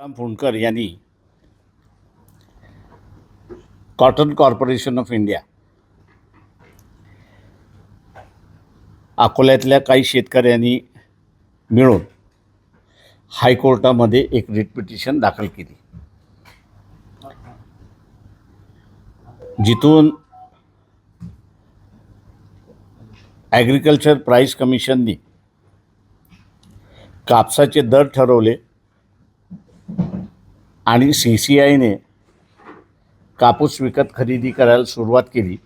राम फुंडकर यांनी cotton corporation of India अकोल्यातल्या काही शेतकऱ्यांनी मिळून हायकोर्टामध्ये एक रिट पिटिशन दाखल केली, जिथून ॲग्रिकल्चर प्राईस कमिशननी कापसाचे दर ठरवले आणि CCIने कापूस विकत खरेदी करायला सुरुवात केली।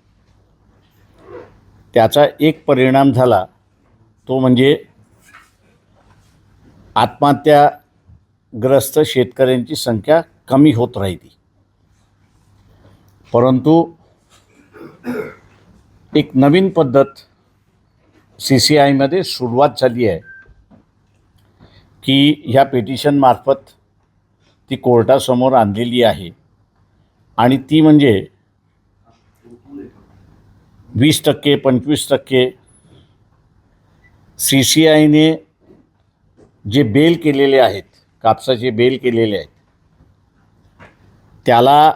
त्याचा एक परिणाम झाला तो म्हणजे आत्महत्याग्रस्त शेतकऱ्यांची संख्या कमी होत राहिली। परंतु एक नवीन पद्धत CCIमध्ये सुरुवात झाली आहे की ह्या पिटिशनमार्फत ती कोर्टासमोर आणलेली आहे आणि ती म्हणजे 20% 25% CCIने जे बेल केलेले आहेत, कापसाचे बेल केलेले आहेत, त्याला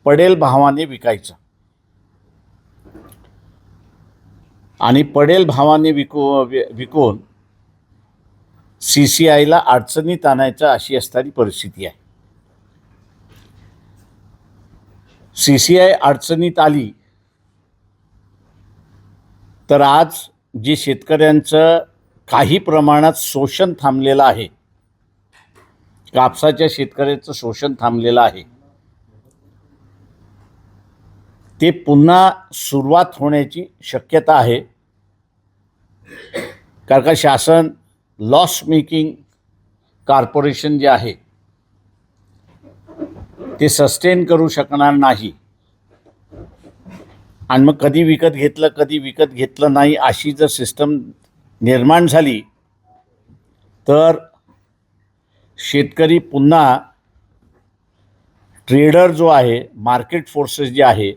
पडेल भावाने विकायचं आणि पडेल भावाने विकून CCIला अडचणीत आणायचं अशी असणारी परिस्थिती आहे। CCI अडचणीत आली तर आज जे शेतकऱ्यांचं काही प्रमाणात शोषण थांबलेलं आहे, कापसाच्या शेतकऱ्याचं शोषण थांबलेलं आहे, ते पुन्हा सुरुवात होण्याची शक्यता आहे। कारण का शासन लॉस मेकिंग कॉर्पोरेशन जे आहे ते सस्टेन करू शकणार नाही आणि मग कधी विकत घेतलं कधी विकत घेतलं नाही अशी जर सिस्टम निर्माण झाली तर शेतकरी पुन्हा ट्रेडर जो आहे, मार्केट फोर्सेस जे आहे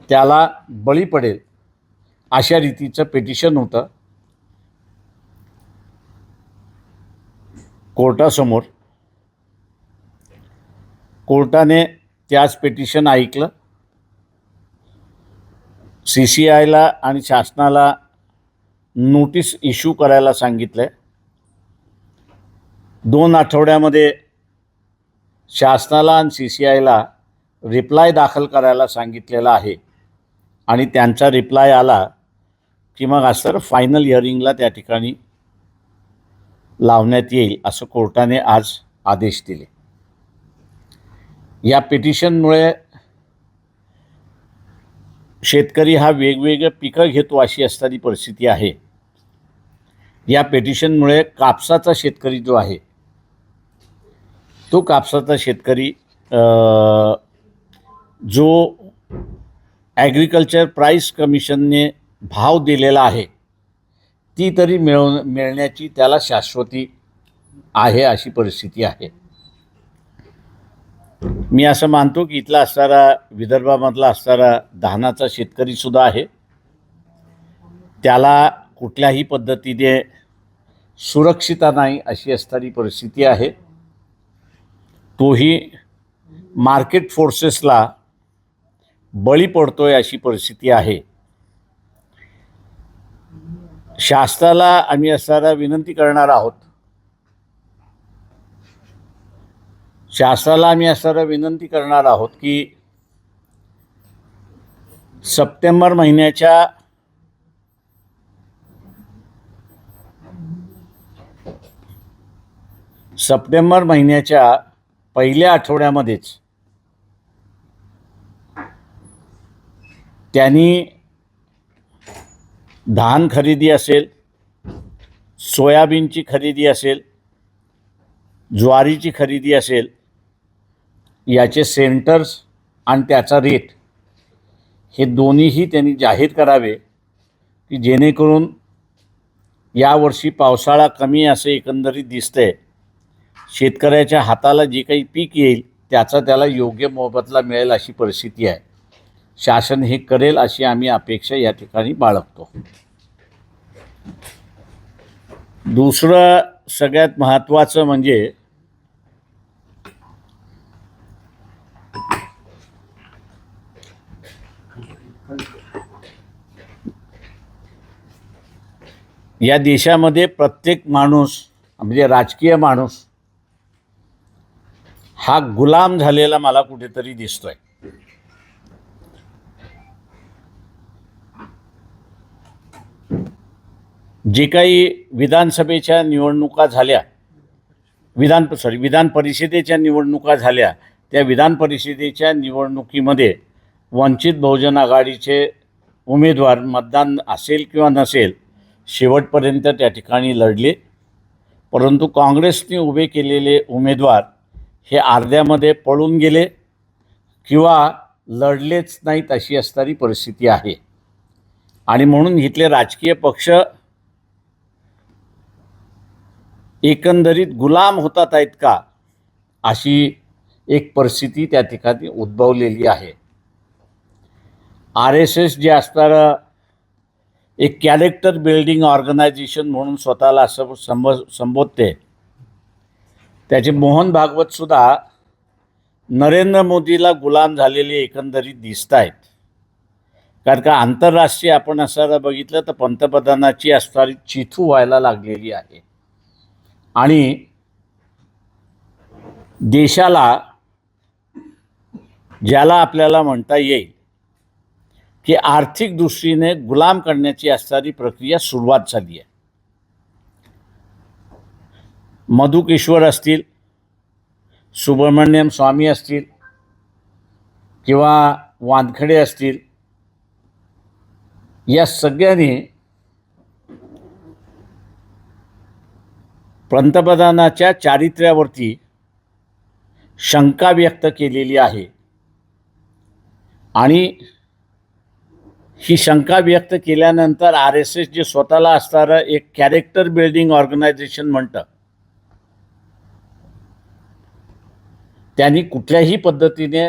त्याला बळी पडेल अशा रीतीचं पिटिशन होतं कोर्टासमोर। कोर्टाने त्याच पिटिशन ऐकलं, CCIला आणि शासनाला नोटीस इश्यू करायला सांगितलं। 2 आठवड्यामध्ये शासनाला आणि CCIला रिप्लाय दाखल करायला सांगितलेला आहे आणि त्यांचा रिप्लाय आला की मग असं फायनल हिअरिंगला त्या ठिकाणी लावण्यात येईल असं कोर्टाने आज आदेश दिले। या पिटिशनमुळे शेतकरी हा वेगवेगळे पिकं घेतो अशी असणारी परिस्थिती आहे। या पिटिशनमुळे कापसाचा शेतकरी जो आहे तो कापसाचा शेतकरी जो ॲग्रिकल्चर प्राईस कमिशनने भाव दिलेला आहे ती तरी मिळण्याची त्याला शाश्वती आहे अशी परिस्थिती आहे। मी असं मानतो की इथला असणारा विदर्भामधला असणारा धानाचा शेतकरीसुद्धा आहे, त्याला कुठल्याही पद्धतीने सुरक्षितता नाही अशी असणारी परिस्थिती आहे। तोही मार्केट फोर्सेसला बळी पडतोय अशी परिस्थिती आहे। शासनाला आम्ही असणारा विनंती करणार आहोत, की सप्टेंबर महिन्याच्या पहिल्या आठवड्यामध्येच त्यांनी धान खरेदी असेल, सोयाबीनची खरेदी असेल, ज्वारीची खरेदी असेल, याचे सेंटर्स आणि त्याचा रेट हे दोन्हीही त्यांनी जाहीर करावे की जेणेकरून यावर्षी पावसाळा कमी असे एकंदरीत दिसतंय, शेतकऱ्याच्या हाताला जे काही पीक येईल त्याचा त्याला योग्य मोबदला मिळेल अशी परिस्थिती आहे। शासन हे करेल अशी आम्ही अपेक्षा या ठिकाणी बाळगतो। दुसरं सगळ्यात महत्त्वाचं म्हणजे या देशामध्ये प्रत्येक माणूस म्हणजे राजकीय माणूस हा गुलाम झालेला मला कुठेतरी दिसतोय. जे काही विधानसभेच्या निवडणुका झाल्या, विधान परिषदेच्या निवडणुका झाल्या, त्या विधान परिषदेच्या निवडणुकीमध्ये वंचित बहुजन आघाडीचे उमेदवार मतदान असेल किंवा नसेल शेवटपर्यंत त्या ठिकाणी लढले, परंतु काँग्रेसने उभे केलेले उमेदवार हे अर्ध्यामध्ये पळून गेले किंवा लढलेच नाहीत अशी असणारी परिस्थिती आहे. आणि म्हणून इथले राजकीय पक्ष एकंदरीत गुलाम होतात आहेत का अशी एक परिस्थिती त्या ठिकाणी उद्भवलेली आहे. RSS जे असणारं एक कॅरेक्टर बिल्डिंग ऑर्गनायझेशन म्हणून स्वतःला असं संबोधते, त्याचे मोहन भागवतसुद्धा नरेंद्र मोदीला गुलाम झालेले एकंदरीत दिसत आहेत. कारण का आंतरराष्ट्रीय आपण असं बघितलं तर पंतप्रधानाची असणारी चिथू व्हायला लागलेली आहे. आणि देशाला ज्याला आपल्याला म्हणता येईल की आर्थिक दृष्टीने गुलाम करण्याची असणारी प्रक्रिया सुरुवात झाली आहे. मधुकेश्वर असतील, सुब्रमण्यम स्वामी असतील किंवा वानखेडे असतील, या सगळ्यांनी पंतप्रधानाच्या चारित्र्यावरती शंका व्यक्त केलेली आहे. आणि ही शंका व्यक्त केल्यानंतर RSS जे स्वतःला असणारं एक कॅरेक्टर बिल्डिंग ऑर्गनायझेशन म्हणतं, त्यांनी कुठल्याही पद्धतीने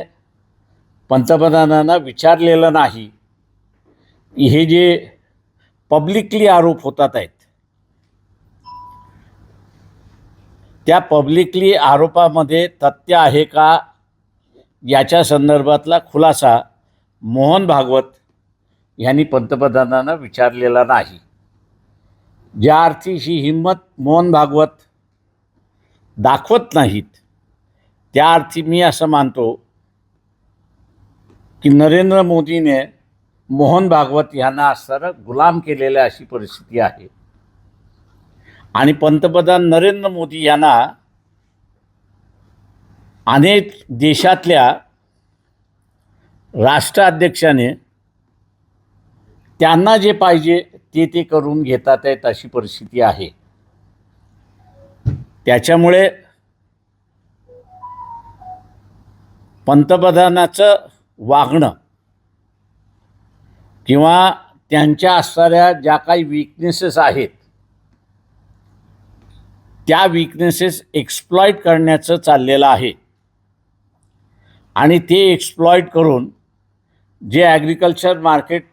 पंतप्रधानांना विचारलेलं नाही. हे जे पब्लिकली आरोप होतात आहेत, त्या पब्लिकली आरोपामध्ये तथ्य आहे का याच्या संदर्भातला खुलासा मोहन भागवत यांनी पंतप्रधानांना विचारलेला नाही. ज्या अर्थी ही हिंमत मोहन भागवत दाखवत नाहीत, त्या अर्थी मी असं मानतो की नरेंद्र मोदीने मोहन भागवत यांना असणारं गुलाम केलेलं अशी परिस्थिती आहे. आणि पंतप्रधान नरेंद्र मोदी यांना अनेक देशातल्या राष्ट्राध्यक्षाने त्यांना जे पाहिजे ते करून घेतात आहेत अशी परिस्थिती आहे. त्याच्यामुळे पंतप्रधानाचं वागणं किंवा त्यांच्या असणाऱ्या ज्या काही वीकनेसेस आहेत, त्या वीकनेसेस एक्सप्लॉइट करण्याचं चाललेलं आहे. आणि ते एक्सप्लॉइट करून जे ॲग्रिकल्चर मार्केट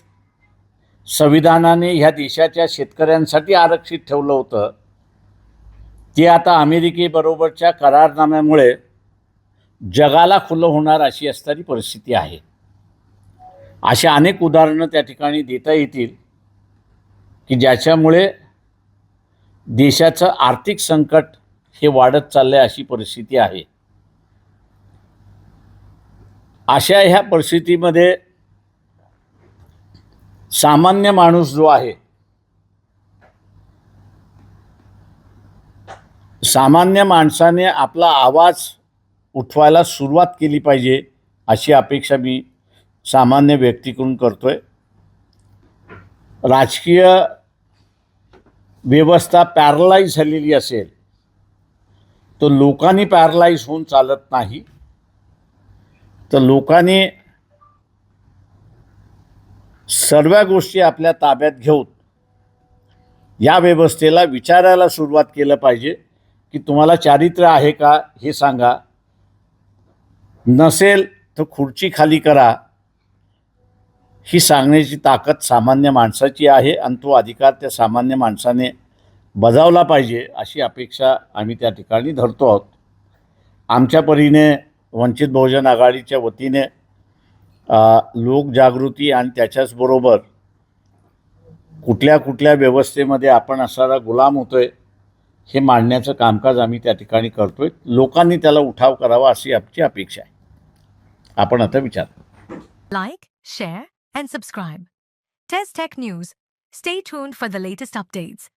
संविधानाने ह्या देशाच्या शेतकऱ्यांसाठी आरक्षित ठेवलं होतं, ते आता अमेरिकेबरोबरच्या करारनाम्यामुळे जगाला खुलं होणार अशी असणारी परिस्थिती आहे. अशा अनेक उदाहरणं त्या ठिकाणी देता येतील की ज्याच्यामुळे देशाचं आर्थिक संकट हे वाढत चाललं आहे अशी परिस्थिती आहे. अशा ह्या परिस्थितीमध्ये सामान्य माणूस जो आहे, सामान्य माणसाने आपला आवाज उठवायला सुरुवात केली पाहिजे अशी अपेक्षा मी सामान्य व्यक्तीकडून करतोय. राजकीय व्यवस्था पॅरलाइज झालेली असेल तर लोकांनी पॅरलाइज होऊन चालत नाही. तर लोकांनी सर्व गोष्टी आपल्या ताब्यात घेऊन या व्यवस्थेला विचारायला सुरुवात केलं पाहिजे की तुम्हाला चारित्र्य आहे का हे सांगा. नसेल तर खुर्ची खाली करा ही सांगण्याची ताकद सामान्य माणसाची आहे आणि तो अधिकार त्या सामान्य माणसाने बजावला पाहिजे अशी अपेक्षा आम्ही त्या ठिकाणी धरतो आहोत. आमच्या परीने वंचित बहुजन आघाडीच्या वतीने लोकजागृती आणि त्याच्याचबरोबर कुठल्या कुठल्या व्यवस्थेमध्ये आपण असाला गुलाम होतोय हे मांडण्याचं कामकाज आम्ही त्या ठिकाणी करतोय. लोकांनी त्याला उठाव करावा अशी आमची अपेक्षा आहे. आपण आता विचार. Like, share, and subscribe. Test Tech News. Stay tuned for the latest updates.